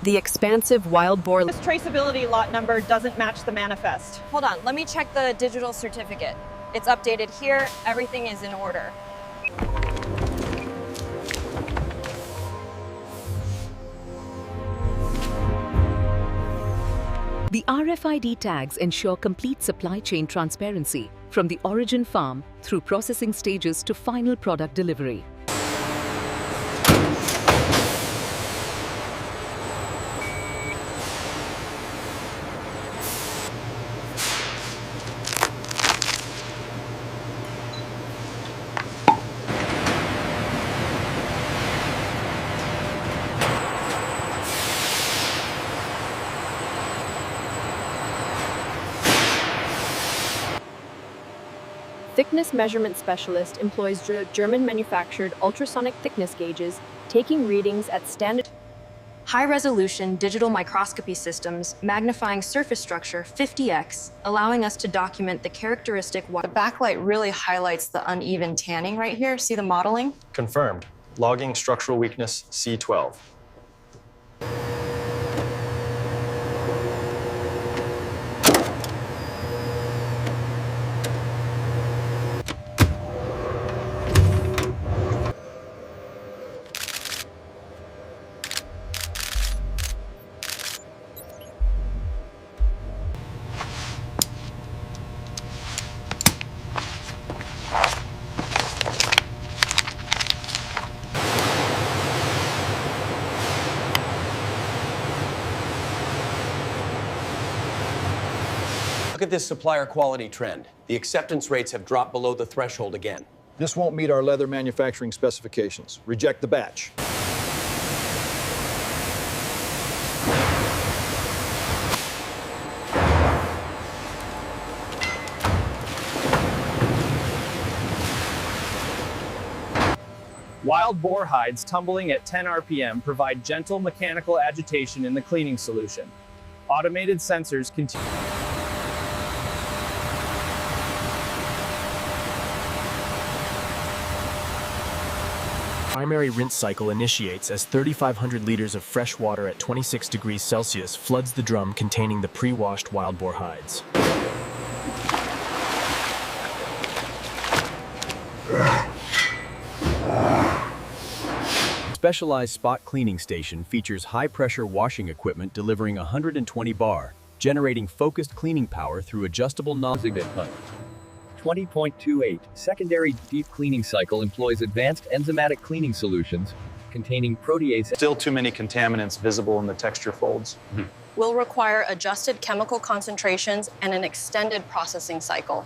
The expansive wild boar. This traceability lot number doesn't match the manifest. Hold on, let me check the digital certificate. It's updated here, everything is in order. The RFID tags ensure complete supply chain transparency from the origin farm through processing stages to final product delivery. Thickness measurement specialist employs German-manufactured ultrasonic thickness gauges, taking readings at standard High-resolution digital microscopy systems magnifying surface structure 50x, allowing us to document the characteristic. The backlight really highlights the uneven tanning right here. See the modeling? Confirmed. Logging structural weakness C12. Look at this supplier quality trend. The acceptance rates have dropped below the threshold again. This won't meet our leather manufacturing specifications. Reject the batch. Wild boar hides tumbling at 10 RPM provide gentle mechanical agitation in the cleaning solution. Automated sensors continue. Primary rinse cycle initiates as 3,500 liters of fresh water at 26 degrees Celsius floods the drum containing the pre-washed wild boar hides. Specialized spot cleaning station features high-pressure washing equipment delivering 120 bar, generating focused cleaning power through adjustable nozzle. 20.28 Secondary deep cleaning cycle employs advanced enzymatic cleaning solutions containing protease. Still too many contaminants visible in the texture folds. Will require adjusted chemical concentrations and an extended processing cycle.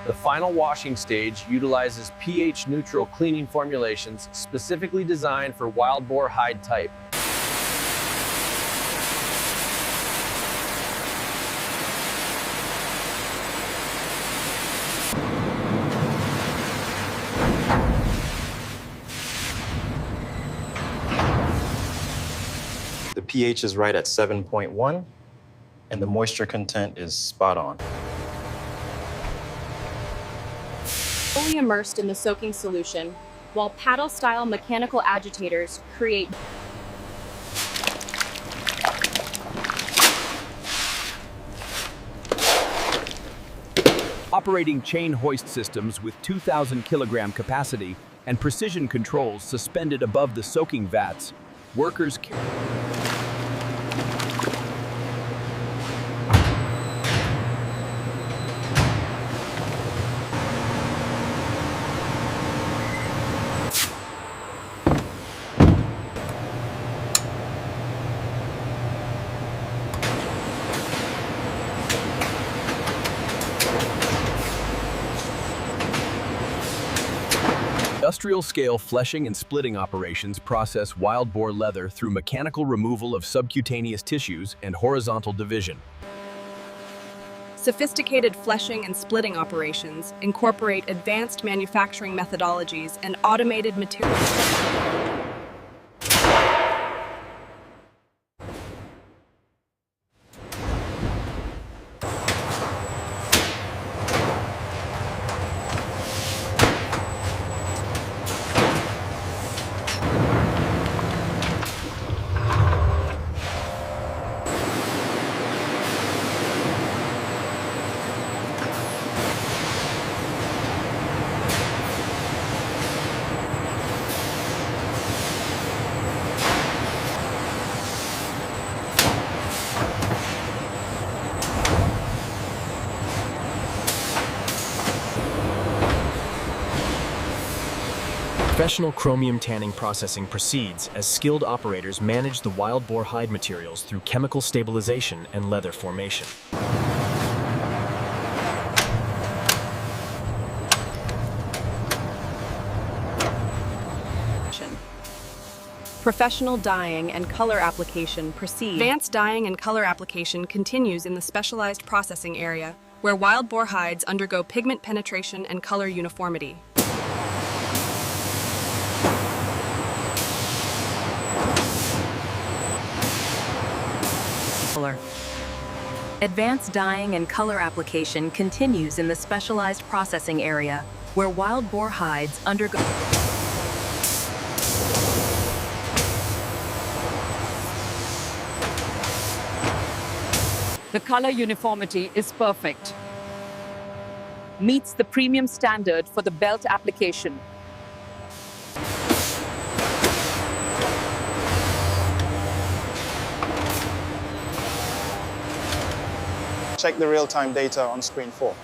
The final washing stage utilizes pH-neutral cleaning formulations specifically designed for wild boar hide type. The pH is right at 7.1, and the moisture content is spot on. fully immersed in the soaking solution, while paddle-style mechanical agitators create Operating chain hoist systems with 2,000 kilogram capacity and precision controls suspended above the soaking vats, workers Industrial-scale fleshing and splitting operations process wild boar leather through mechanical removal of subcutaneous tissues and horizontal division. Sophisticated fleshing and splitting operations incorporate advanced manufacturing methodologies and automated material. Professional chromium tanning processing proceeds as skilled operators manage the wild boar hide materials through chemical stabilization and leather formation. Professional dyeing and color application proceeds. Advanced dyeing and color application continues in the specialized processing area, where wild boar hides undergo pigment penetration and color uniformity. Advanced dyeing and color application continues in the specialized processing area, where wild boar hides undergo... The color uniformity is perfect. Meets the premium standard for the belt application. Check the real-time data on screen 4.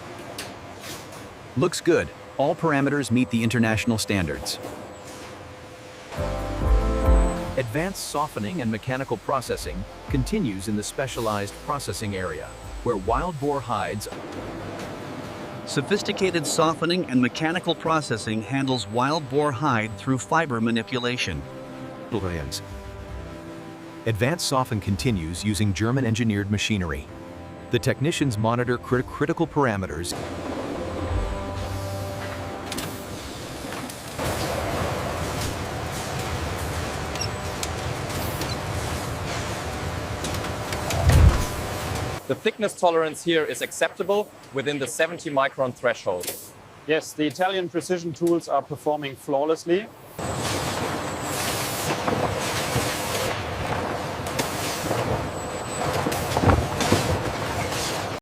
Looks good. All parameters meet the international standards. Advanced softening and mechanical processing continues in the specialized processing area, where wild boar hides... Sophisticated softening and mechanical processing handles wild boar hide through fiber manipulation. Advanced soften continues using German-engineered machinery. The technicians monitor critical parameters. The thickness tolerance here is acceptable within the 70 micron threshold. Yes, the Italian precision tools are performing flawlessly.